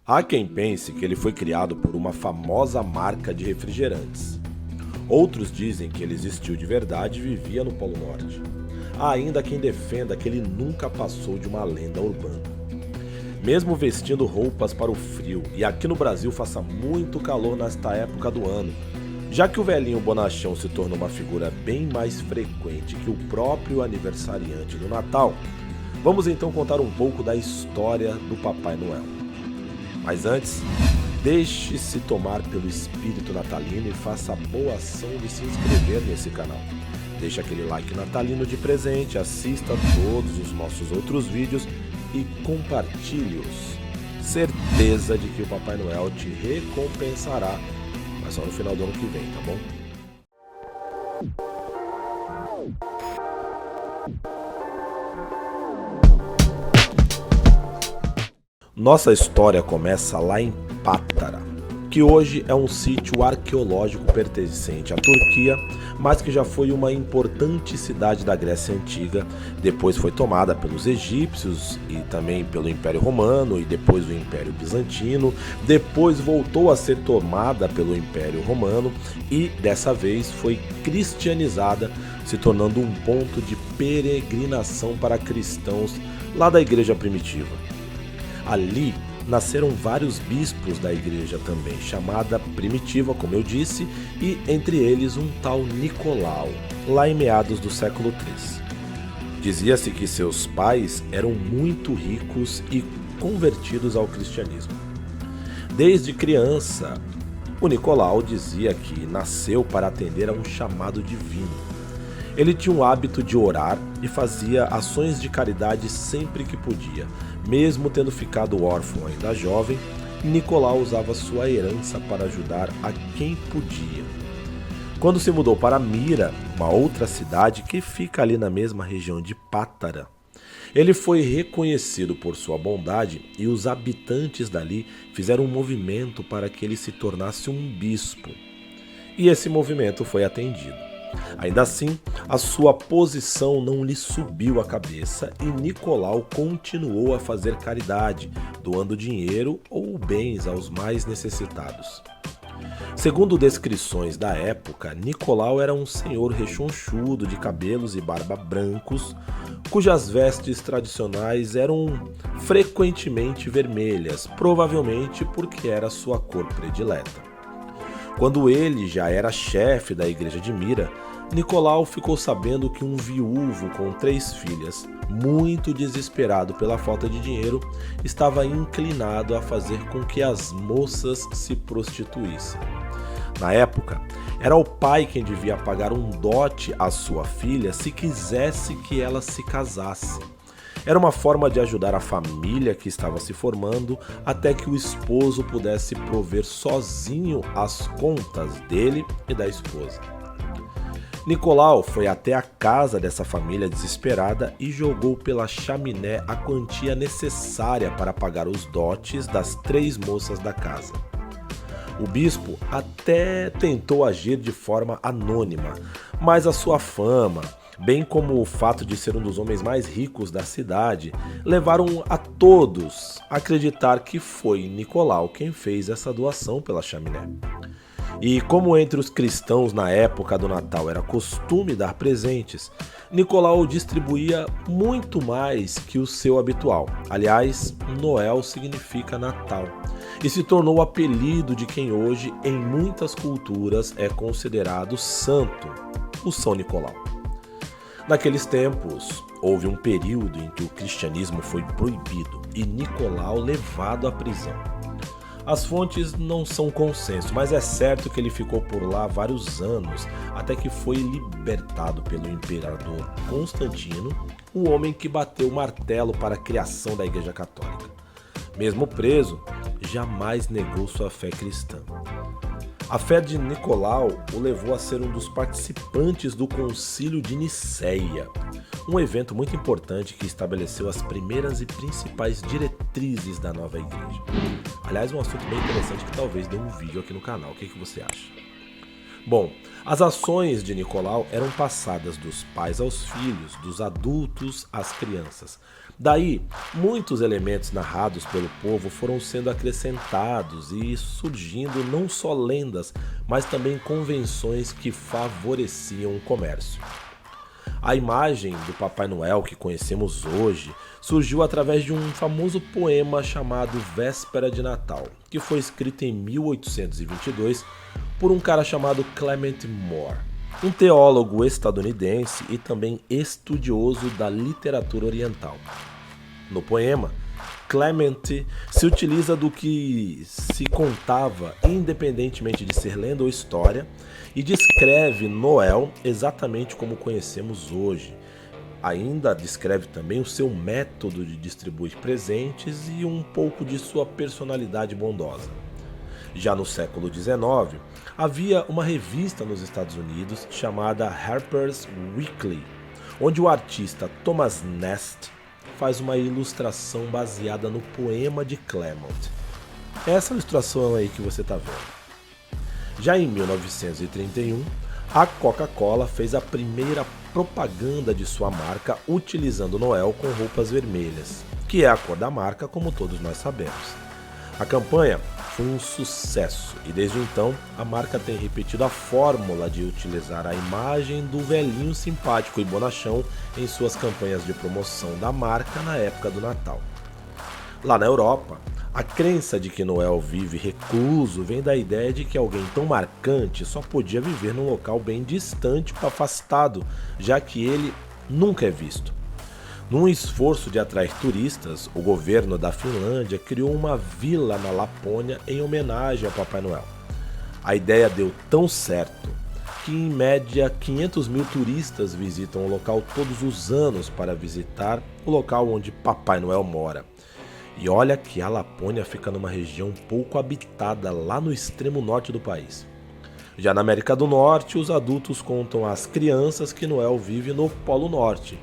Há quem pense que ele foi criado por uma famosa marca de refrigerantes. Outros dizem que ele existiu de verdade e vivia no Polo Norte. Há ainda quem defenda que ele nunca passou de uma lenda urbana. Mesmo vestindo roupas para o frio e aqui no Brasil faça muito calor nesta época do ano, já que o velhinho bonachão se tornou uma figura bem mais frequente que o próprio aniversariante do Natal, vamos então contar um pouco da história do Papai Noel. Mas antes, deixe-se tomar pelo espírito natalino e faça a boa ação de se inscrever nesse canal. Deixe aquele like natalino de presente, assista todos os nossos outros vídeos e compartilhe-os. Certeza de que o Papai Noel te recompensará, mas só no final do ano que vem, tá bom? Nossa história começa lá em Pátara, que hoje é um sítio arqueológico pertencente à Turquia, mas que já foi uma importante cidade da Grécia Antiga, depois foi tomada pelos egípcios e também pelo Império Romano e depois do Império Bizantino, depois voltou a ser tomada pelo Império Romano e dessa vez foi cristianizada, se tornando um ponto de peregrinação para cristãos lá da igreja primitiva. Ali nasceram vários bispos da igreja também, chamada primitiva, como eu disse, e entre eles um tal Nicolau, lá em meados do século III. Dizia-se que seus pais eram muito ricos e convertidos ao cristianismo. Desde criança, o Nicolau dizia que nasceu para atender a um chamado divino. Ele tinha o hábito de orar e fazia ações de caridade sempre que podia. Mesmo tendo ficado órfão ainda jovem, Nicolau usava sua herança para ajudar a quem podia. Quando se mudou para Mira, uma outra cidade que fica ali na mesma região de Pátara, ele foi reconhecido por sua bondade e os habitantes dali fizeram um movimento para que ele se tornasse um bispo. E esse movimento foi atendido. Ainda assim, a sua posição não lhe subiu a cabeça e Nicolau continuou a fazer caridade, doando dinheiro ou bens aos mais necessitados. Segundo descrições da época, Nicolau era um senhor rechonchudo de cabelos e barba brancos, cujas vestes tradicionais eram frequentemente vermelhas, provavelmente porque era sua cor predileta. Quando ele já era chefe da igreja de Mira, Nicolau ficou sabendo que um viúvo com 3 filhas, muito desesperado pela falta de dinheiro, estava inclinado a fazer com que as moças se prostituíssem. Na época, era o pai quem devia pagar um dote à sua filha se quisesse que ela se casasse. Era uma forma de ajudar a família que estava se formando até que o esposo pudesse prover sozinho as contas dele e da esposa. Nicolau foi até a casa dessa família desesperada e jogou pela chaminé a quantia necessária para pagar os dotes das 3 moças da casa. O bispo até tentou agir de forma anônima, mas a sua fama, bem como o fato de ser um dos homens mais ricos da cidade, levaram a todos a acreditar que foi Nicolau quem fez essa doação pela chaminé. E como entre os cristãos na época do Natal era costume dar presentes, Nicolau distribuía muito mais que o seu habitual. Aliás, Noel significa Natal e se tornou o apelido de quem hoje, em muitas culturas, é considerado santo, o São Nicolau. Naqueles tempos, houve um período em que o cristianismo foi proibido e Nicolau levado à prisão. As fontes não são consenso, mas é certo que ele ficou por lá vários anos, até que foi libertado pelo imperador Constantino, o homem que bateu o martelo para a criação da Igreja Católica. Mesmo preso, jamais negou sua fé cristã. A fé de Nicolau o levou a ser um dos participantes do Concílio de Nicéia, um evento muito importante que estabeleceu as primeiras e principais diretrizes da nova igreja. Aliás, um assunto bem interessante que talvez dê um vídeo aqui no canal. O que você acha? Bom, as ações de Nicolau eram passadas dos pais aos filhos, dos adultos às crianças. Daí, muitos elementos narrados pelo povo foram sendo acrescentados e surgindo não só lendas, mas também convenções que favoreciam o comércio. A imagem do Papai Noel que conhecemos hoje surgiu através de um famoso poema chamado Véspera de Natal, que foi escrito em 1822 por um cara chamado Clement Moore, um teólogo estadunidense e também estudioso da literatura oriental. No poema, Clement se utiliza do que se contava, independentemente de ser lenda ou história, e descreve Noel exatamente como conhecemos hoje. Ainda descreve também o seu método de distribuir presentes e um pouco de sua personalidade bondosa. Já no século XIX, havia uma revista nos Estados Unidos chamada Harper's Weekly, onde o artista Thomas Nast faz uma ilustração baseada no poema de Clement. Essa ilustração aí que você está vendo. Já em 1931, a Coca-Cola fez a primeira propaganda de sua marca utilizando Noel com roupas vermelhas, que é a cor da marca, como todos nós sabemos. A campanha foi um sucesso e desde então a marca tem repetido a fórmula de utilizar a imagem do velhinho simpático e bonachão em suas campanhas de promoção da marca na época do Natal. Lá na Europa, a crença de que Noel vive recluso vem da ideia de que alguém tão marcante só podia viver num local bem distante ou afastado, já que ele nunca é visto. Num esforço de atrair turistas, o governo da Finlândia criou uma vila na Lapônia em homenagem ao Papai Noel. A ideia deu tão certo que, em média, 500 mil turistas visitam o local todos os anos para visitar o local onde Papai Noel mora. E olha que a Lapônia fica numa região pouco habitada lá no extremo norte do país. Já na América do Norte, os adultos contam às crianças que Noel vive no Polo Norte,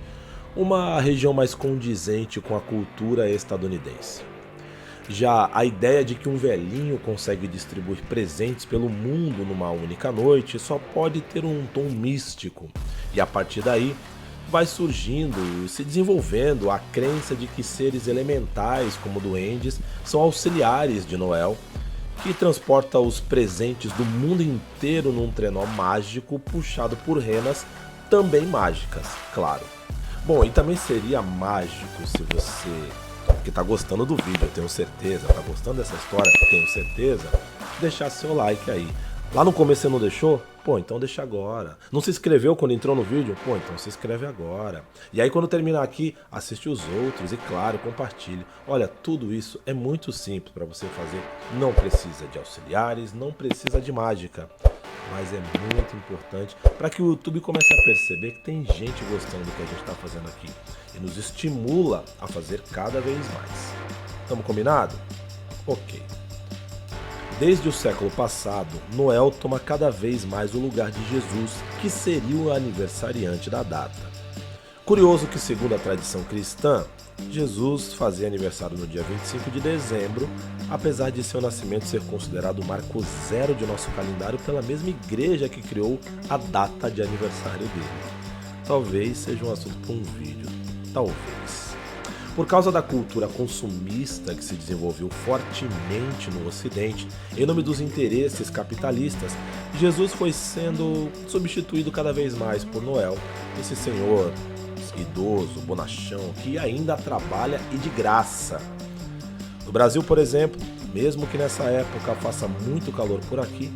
uma região mais condizente com a cultura estadunidense. Já a ideia de que um velhinho consegue distribuir presentes pelo mundo numa única noite só pode ter um tom místico, e a partir daí vai surgindo e se desenvolvendo a crença de que seres elementais como duendes são auxiliares de Noel, que transporta os presentes do mundo inteiro num trenó mágico puxado por renas também mágicas, claro. Bom, e também seria mágico se você, que tá gostando do vídeo, eu tenho certeza, tá gostando dessa história, tenho certeza, deixar seu like aí. Lá no começo você não deixou? Pô, então deixa agora. Não se inscreveu quando entrou no vídeo? Pô, então se inscreve agora. E aí quando terminar aqui, assiste os outros e claro, compartilhe. Olha, tudo isso é muito simples para você fazer. Não precisa de auxiliares, não precisa de mágica. Mas é muito importante para que o YouTube comece a perceber que tem gente gostando do que a gente está fazendo aqui e nos estimula a fazer cada vez mais. Estamos combinado? Ok. Desde o século passado, Noel toma cada vez mais o lugar de Jesus, que seria o aniversariante da data. Curioso que, segundo a tradição cristã, Jesus fazia aniversário no dia 25 de dezembro, apesar de seu nascimento ser considerado o marco zero de nosso calendário pela mesma igreja que criou a data de aniversário dele. Talvez seja um assunto para um vídeo, talvez. Por causa da cultura consumista que se desenvolveu fortemente no Ocidente, em nome dos interesses capitalistas, Jesus foi sendo substituído cada vez mais por Noel, esse senhor idoso, bonachão, que ainda trabalha e de graça. No Brasil, por exemplo, mesmo que nessa época faça muito calor por aqui,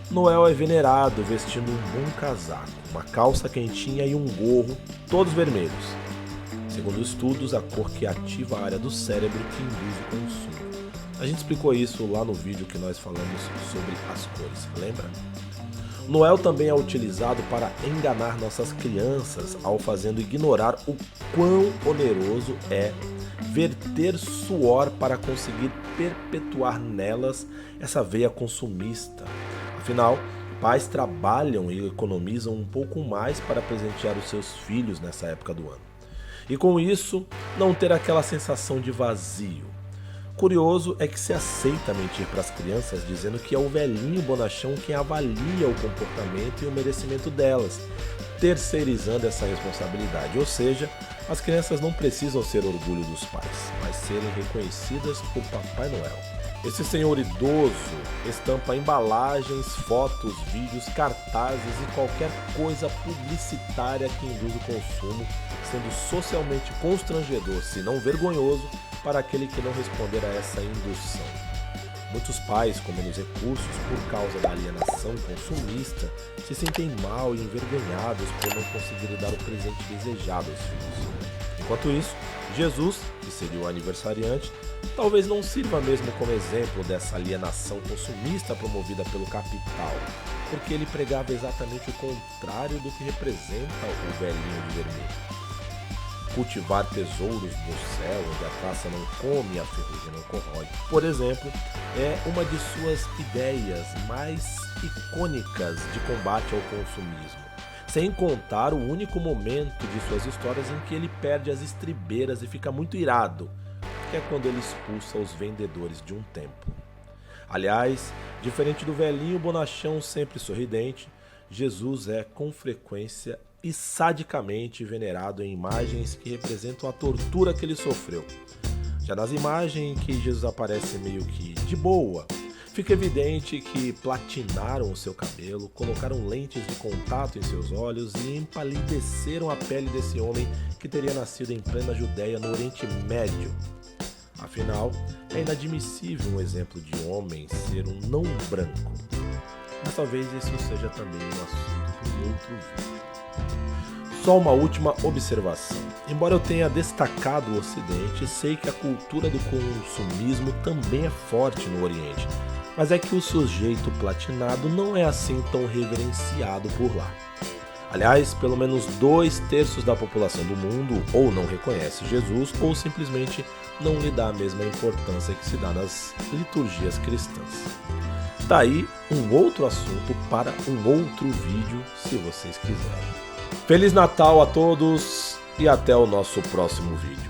Noel é venerado vestindo um bom casaco, uma calça quentinha e um gorro, todos vermelhos. Segundo estudos, a cor que ativa a área do cérebro que induz o consumo. A gente explicou isso lá no vídeo que nós falamos sobre as cores, lembra? Noel também é utilizado para enganar nossas crianças ao fazendo ignorar o quão oneroso é verter suor para conseguir perpetuar nelas essa veia consumista. Afinal, pais trabalham e economizam um pouco mais para presentear os seus filhos nessa época do ano. E com isso, não ter aquela sensação de vazio. Curioso é que se aceita mentir para as crianças dizendo que é o velhinho bonachão quem avalia o comportamento e o merecimento delas, terceirizando essa responsabilidade. Ou seja, as crianças não precisam ser orgulho dos pais, mas serem reconhecidas por Papai Noel. Esse senhor idoso estampa embalagens, fotos, vídeos, cartazes e qualquer coisa publicitária que induz o consumo, sendo socialmente constrangedor, se não vergonhoso, para aquele que não responder a essa indução. Muitos pais com menos recursos, por causa da alienação consumista, se sentem mal e envergonhados por não conseguir dar o presente desejado aos filhos. Enquanto isso, Jesus, que seria o aniversariante, talvez não sirva mesmo como exemplo dessa alienação consumista promovida pelo capital, porque ele pregava exatamente o contrário do que representa o velhinho de vermelho. Cultivar tesouros no céu, onde a traça não come e a ferrugem não corrói, por exemplo, é uma de suas ideias mais icônicas de combate ao consumismo. Sem contar o único momento de suas histórias em que ele perde as estribeiras e fica muito irado, que é quando ele expulsa os vendedores de um templo. Aliás, diferente do velhinho bonachão sempre sorridente, Jesus é com frequência e sadicamente venerado em imagens que representam a tortura que ele sofreu. Já nas imagens em que Jesus aparece meio que de boa, fica evidente que platinaram o seu cabelo, colocaram lentes de contato em seus olhos e empalideceram a pele desse homem que teria nascido em plena Judéia, no Oriente Médio. Afinal, é inadmissível um exemplo de homem ser um não branco. Mas talvez isso seja também um assunto para um outro vídeo. Só uma última observação. Embora eu tenha destacado o Ocidente, sei que a cultura do consumismo também é forte no Oriente. Mas é que o sujeito platinado não é assim tão reverenciado por lá. Aliás, pelo menos 2/3 da população do mundo ou não reconhece Jesus ou simplesmente não lhe dá a mesma importância que se dá nas liturgias cristãs. Daí um outro assunto para um outro vídeo, se vocês quiserem. Feliz Natal a todos e até o nosso próximo vídeo.